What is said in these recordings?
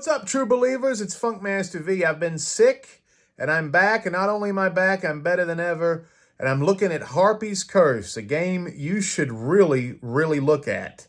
What's up, true believers? It's Funkmaster V. I've been sick, and I'm back, and not only am I back, I'm better than ever, and I'm looking at Harpy's Curse, a game you should really, really look at.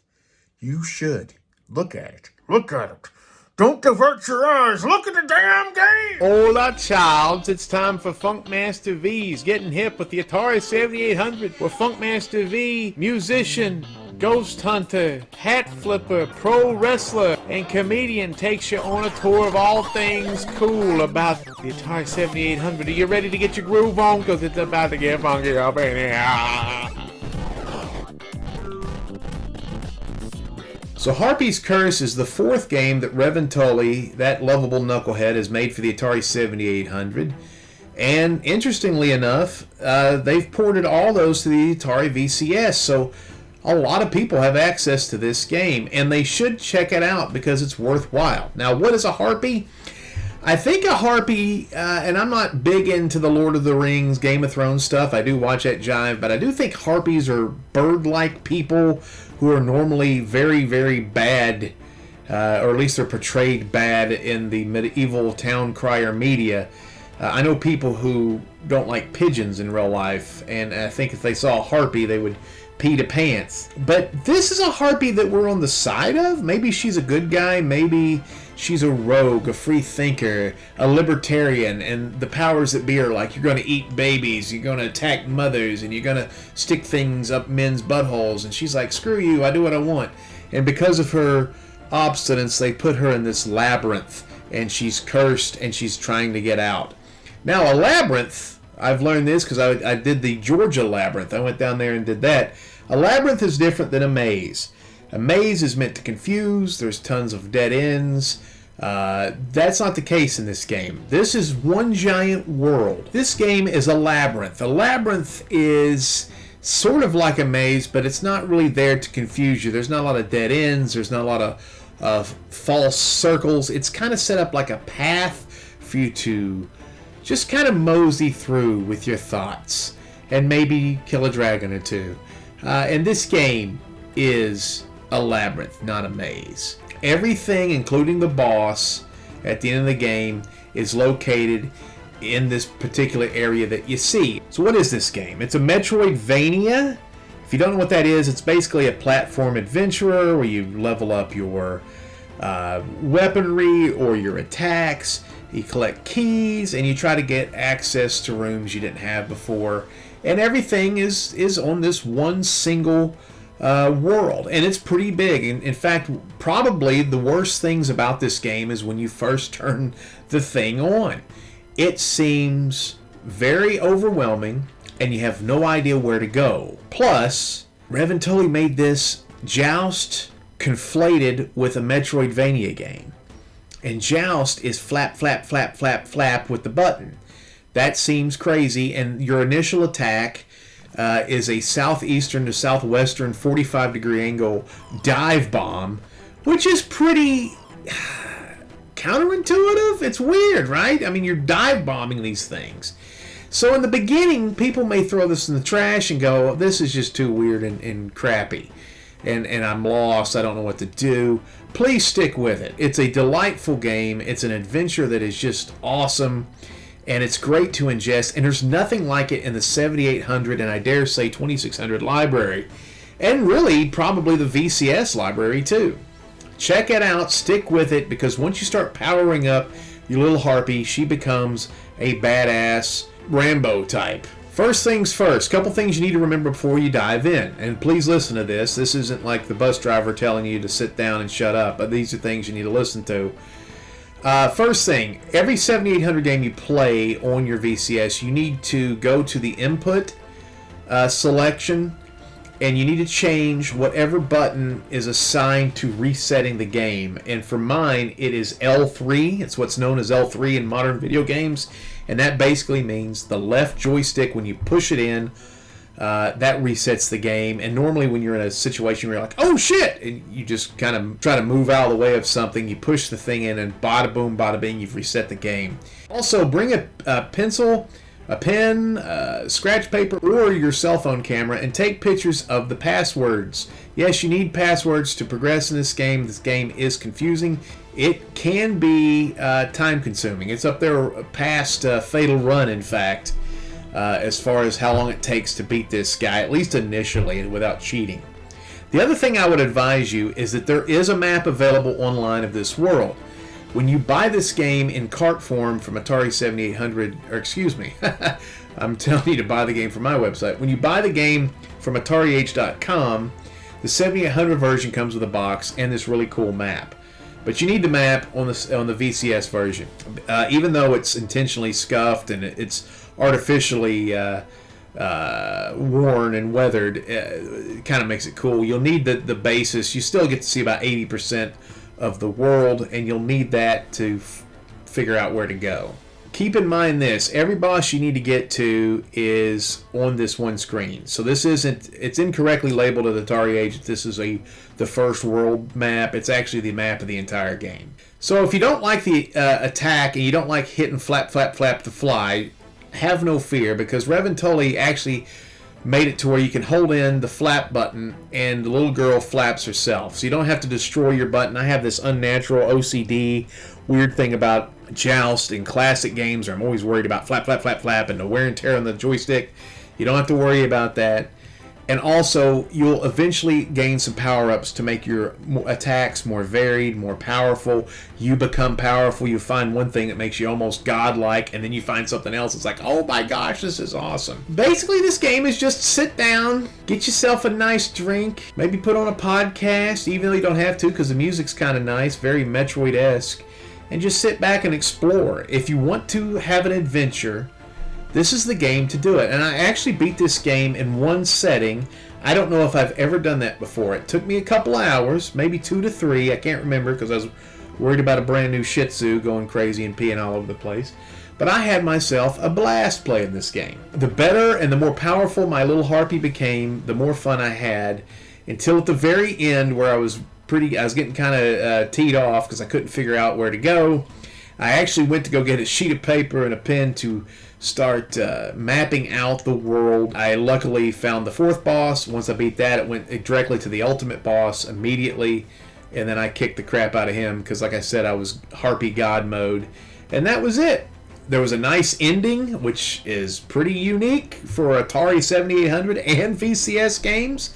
You should. Look at it. Look at it. Don't divert your eyes. Look at the damn game! Hola, childs. It's time for Funkmaster V's Getting Hip with the Atari 7800, where Funkmaster V, musician, ghost hunter, hat flipper, pro wrestler, and comedian takes you on a tour of all things cool about the Atari 7800. Are you ready to get your groove on? Because it's about to get funky up in here. So Harpy's Curse is the fourth game that Revontuli, that lovable knucklehead, has made for the Atari 7800. And interestingly enough, they've ported all those to the Atari VCS. So a lot of people have access to this game, and they should check it out because it's worthwhile. Now, what is a Harpy? I think a Harpy, and I'm not big into the Lord of the Rings, Game of Thrones stuff. I do watch that jive, but I do think Harpies are bird-like people who are normally very, very bad, or at least they're portrayed bad in the medieval town crier media. I know people who don't like pigeons in real life, and I think if they saw a Harpy, they would pee to pants. But this is a Harpy that we're on the side of. Maybe she's a good guy, maybe she's a rogue, a free thinker, a libertarian, and the powers that be are like, you're going to eat babies, you're going to attack mothers, and you're going to stick things up men's buttholes. And she's like, screw you, I do what I want. And because of her obstinance, they put her in this labyrinth, and she's cursed, and she's trying to get out. Now, a labyrinth, I've learned this because I did the Georgia labyrinth. I went down there and did that. A labyrinth is different than a maze. A maze is meant to confuse. There's tons of dead ends. That's not the case in this game. This is one giant world. This game is a labyrinth. A labyrinth is sort of like a maze, but it's not really there to confuse you. There's not a lot of dead ends. There's not a lot of false circles. It's kind of set up like a path for you to just kind of mosey through with your thoughts and maybe kill a dragon or two. And this game is a labyrinth, not a maze. Everything, including the boss at the end of the game, is located in this particular area that you see. So what is this game? It's a Metroidvania. If you don't know what that is, it's basically a platform adventurer where you level up your weaponry or your attacks. You collect keys and you try to get access to rooms you didn't have before. And everything is on this one single world, and it's pretty big. In fact, probably the worst things about this game is when you first turn the thing on. It seems very overwhelming, and you have no idea where to go. Plus, Revontuli made this Joust conflated with a Metroidvania game. And Joust is flap, flap, flap, flap, flap with the button. That seems crazy, and your initial attack is a southeastern to southwestern 45-degree angle dive bomb, which is pretty counterintuitive. It's weird, right? I mean, you're dive bombing these things. So in the beginning, people may throw this in the trash and go, this is just too weird and crappy, and I'm lost, I don't know what to do. Please stick with it. It's a delightful game. It's an adventure that is just awesome. And it's great to ingest, and there's nothing like it in the 7800 and I dare say 2600 library, and really probably the VCS library too. Check it out, stick with it, because once you start powering up your little Harpy, she becomes a badass Rambo type. First things first, couple things you need to remember before you dive in, and please listen to this. This isn't like the bus driver telling you to sit down and shut up, but these are things you need to listen to. First thing, every 7800 game you play on your VCS, you need to go to the input selection, and you need to change whatever button is assigned to resetting the game. And for mine, it is L3. It's what's known as L3 in modern video games, and that basically means the left joystick, when you push it in, that resets the game. And normally when you're in a situation where you're like, oh shit, and you just kind of try to move out of the way of something, you push the thing in and bada boom, bada bing, you've reset the game. Also, bring a pencil, a pen, scratch paper, or your cell phone camera and take pictures of the passwords. Yes, you need passwords to progress in this game. This game is confusing. it can be time-consuming. It's up there past Fatal Run, in fact, as far as how long it takes to beat this guy, at least initially, without cheating. The other thing I would advise you is that there is a map available online of this world. When you buy this game in cart form from Atari 7800, or excuse me, I'm telling you to buy the game from my website. When you buy the game from AtariH.com, the 7800 version comes with a box and this really cool map. But you need the map on the VCS version. Even though it's intentionally scuffed and it's artificially worn and weathered, it kind of makes it cool. You'll need the basis. You still get to see about 80% of the world, and you'll need that to figure out where to go. Keep in mind this, every boss you need to get to is on this one screen. So this isn't, it's incorrectly labeled at Atari Age. This is the first world map. It's actually the map of the entire game. So if you don't like the attack and you don't like hitting flap, flap, flap to fly, have no fear, because Revontuli actually made it to where you can hold in the flap button and the little girl flaps herself. So you don't have to destroy your button. I have this unnatural OCD weird thing about Joust in classic games where I'm always worried about flap, flap, flap, flap and the wear and tear on the joystick. You don't have to worry about that. And also, you'll eventually gain some power-ups to make your attacks more varied, more powerful. You become powerful. You find one thing that makes you almost godlike, and then you find something else. It's like, oh my gosh, this is awesome. Basically, this game is just sit down, get yourself a nice drink, maybe put on a podcast, even though you don't have to because the music's kind of nice, very Metroid-esque, and just sit back and explore. If you want to have an adventure, this is the game to do it. And I actually beat this game in one setting. I don't know if I've ever done that before. It took me a couple hours, maybe 2 to 3. I can't remember because I was worried about a brand new Shih Tzu going crazy and peeing all over the place. But I had myself a blast playing this game. The better and the more powerful my little Harpy became, the more fun I had, until at the very end where I was getting kind of teed off because I couldn't figure out where to go. I actually went to go get a sheet of paper and a pen to start mapping out the world. I luckily found the 4th boss. Once I beat that, it went directly to the ultimate boss immediately, and then I kicked the crap out of him because, like I said, I was Harpy God mode, and that was it. There was a nice ending, which is pretty unique for Atari 7800 and VCS games,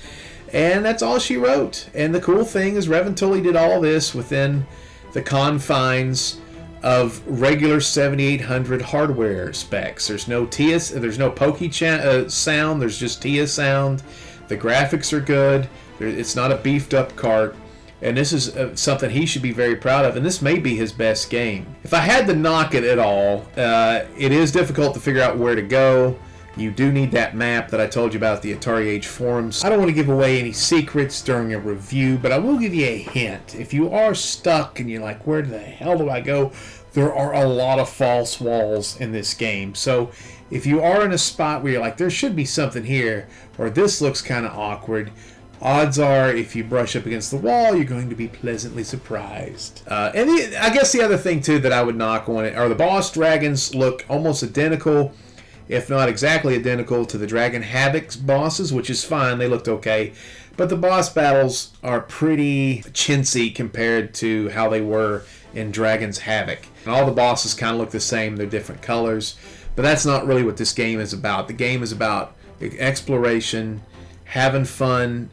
and that's all she wrote. And the cool thing is Revontuli did all this within the confines of regular 7800 hardware specs. There's no TIA, there's no pokey sound, there's just TIA sound. The graphics are good. It's not a beefed up cart. And this is something he should be very proud of, and this may be his best game. If I had to knock it at all, it is difficult to figure out where to go. You do need that map that I told you about at the Atari Age forums. I don't want to give away any secrets during a review, but I will give you a hint. If you are stuck and you're like, where the hell do I go? There are a lot of false walls in this game. So if you are in a spot where you're like, there should be something here, or this looks kind of awkward, odds are if you brush up against the wall, you're going to be pleasantly surprised. I guess the other thing, too, that I would knock on it are the boss dragons look almost identical, if not exactly identical, to the Dragon Havoc's bosses, which is fine. They looked okay. But the boss battles are pretty chintzy compared to how they were in Dragon's Havoc. And all the bosses kind of look the same. They're different colors. But that's not really what this game is about. The game is about exploration, having fun,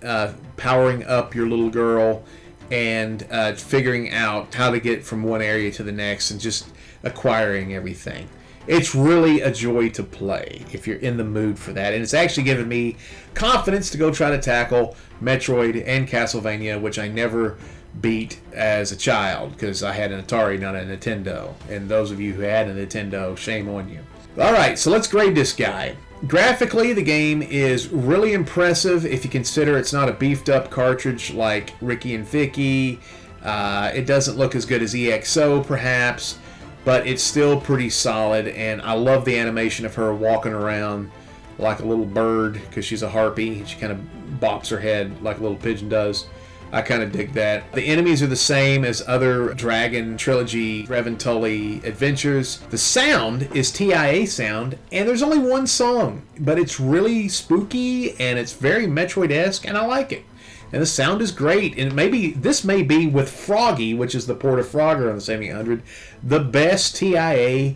powering up your little girl, and figuring out how to get from one area to the next and just acquiring everything. It's really a joy to play if you're in the mood for that. And it's actually given me confidence to go try to tackle Metroid and Castlevania, which I never beat as a child because I had an Atari, not a Nintendo. And those of you who had a Nintendo, shame on you. Alright, so let's grade this guy. Graphically, the game is really impressive if you consider it's not a beefed up cartridge like Ricky and Vicky. It doesn't look as good as EXO, perhaps, but it's still pretty solid, and I love the animation of her walking around like a little bird because she's a harpy. She kind of bops her head like a little pigeon does. I kind of dig that. The enemies are the same as other Dragon Trilogy Revontuli adventures. The sound is TIA sound, and there's only one song, but it's really spooky, and it's very Metroid-esque, and I like it. and the sound is great. And this may be with Froggy, which is the port of Frogger on the 7800, the best TIA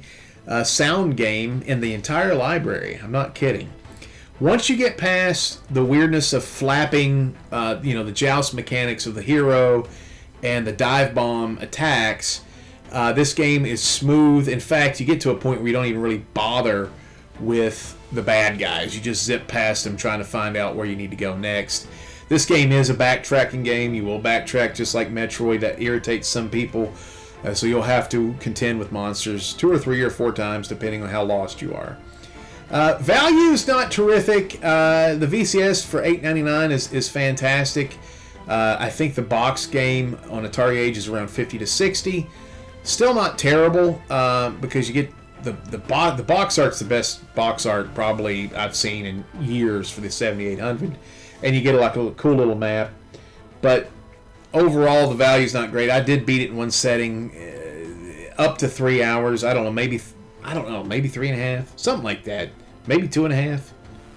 sound game in the entire library. I'm not kidding. Once you get past the weirdness of flapping, the joust mechanics of the hero and the dive bomb attacks, this game is smooth. In fact, you get to a point where you don't even really bother with the bad guys. You just zip past them trying to find out where you need to go next. This game is a backtracking game. You will backtrack just like Metroid. That irritates some people. So you'll have to contend with monsters 2 or 3 or 4 times depending on how lost you are. Value is not terrific. The VCS for $8.99 is fantastic. I think the box game on Atari Age is around $50 to $60. Still not terrible because you get the box art's the best box art probably I've seen in years for the 7800, and you get like a cool little map. But overall, the value's not great. I did beat it in one setting, up to 3 hours. I don't know, maybe 3.5, something like that, maybe 2.5.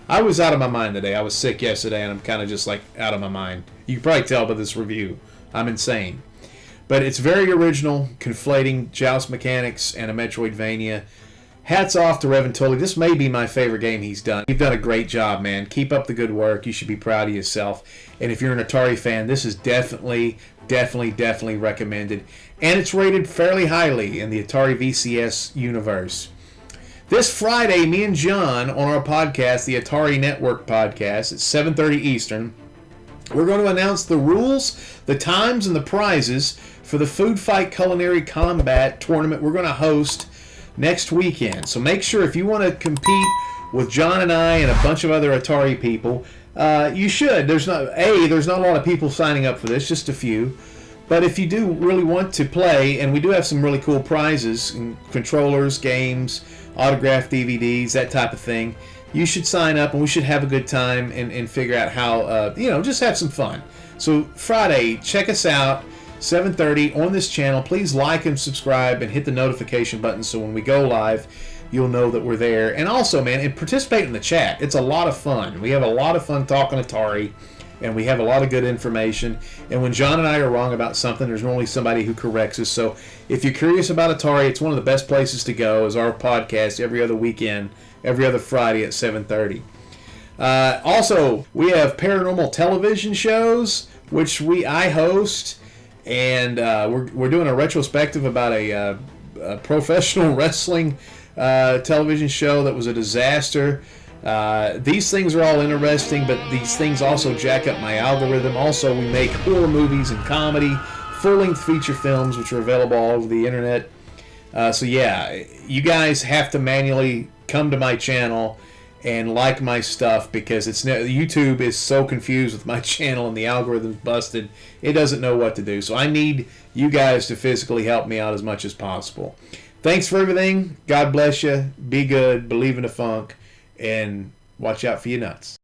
I was out of my mind today. I was sick yesterday, and I'm kind of just like out of my mind. You can probably tell by this review. I'm insane. But it's very original, conflating joust mechanics and a Metroidvania. Hats off to Revontuli. This may be my favorite game he's done. You've done a great job, man. Keep up the good work. You should be proud of yourself. And if you're an Atari fan, this is definitely recommended. And it's rated fairly highly in the Atari VCS universe. This Friday, me and John on our podcast, the Atari Network podcast, at 7:30 Eastern, we're going to announce the rules, the times, and the prizes for the Food Fight Culinary Combat tournament we're going to host next weekend. So make sure if you want to compete with John and I and a bunch of other Atari people, you should. There's not a lot of people signing up for this, just a few. But if you do really want to play, and we do have some really cool prizes, controllers, games, autographed DVDs, that type of thing, you should sign up, and we should have a good time and figure out how, just have some fun. So Friday, check us out, 7:30 on this channel. Please like and subscribe and hit the notification button so when we go live, you'll know that we're there. And also, man, and participate in the chat. It's a lot of fun. We have a lot of fun talking Atari, and we have a lot of good information. And when John and I are wrong about something, there's normally somebody who corrects us. So if you're curious about Atari, it's one of the best places to go is our podcast every other weekend, every other Friday at 7:30. Also, we have paranormal television shows, which I host, and we're doing a retrospective about a professional wrestling television show that was a disaster. These things are all interesting, but these things also jack up my algorithm. Also, we make horror movies and comedy, full-length feature films, which are available all over the internet. So yeah, you guys have to manually come to my channel and like my stuff because YouTube is so confused with my channel and the algorithm's busted. It doesn't know what to do. So I need you guys to physically help me out as much as possible. Thanks for everything. God bless you. Be good. Believe in the funk. And watch out for your nuts.